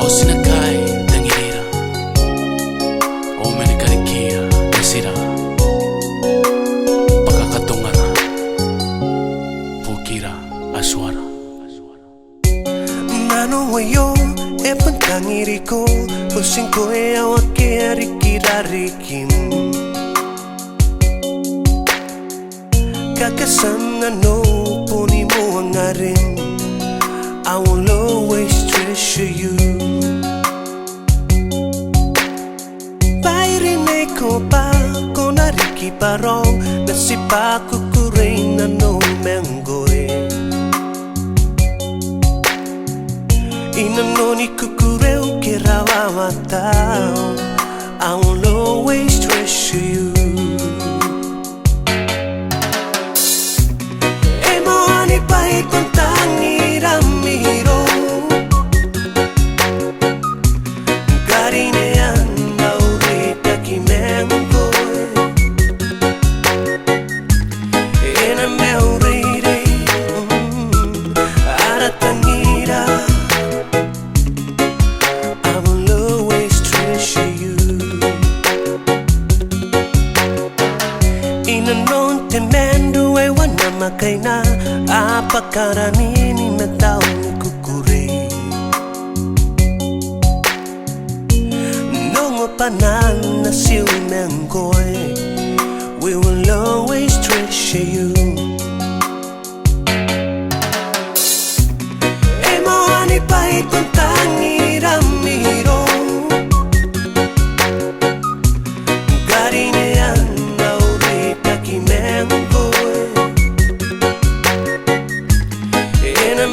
Osinakai tangirira o menikarikia desira pakakatongara pukira aswara nano wayo e pantangiriko Pusingko e awake arikirarikim Kakasana no puni mo angarin I will always treasure you Bairine ko pa ko nariki parong Nasipa kukurin na no mengoe Inanoni kukureu kirawa matao I will always treasure you Emo ani pai kontangi ramiro Garine anda urita kimengoe Ena me urire aratangira Inanon temendo e wana makaina Apakaranini na tao ni kukuri Nongo panan na siumengoe We will always treasure you Emo ani pai kontangi ramiro Garine Mengo, in a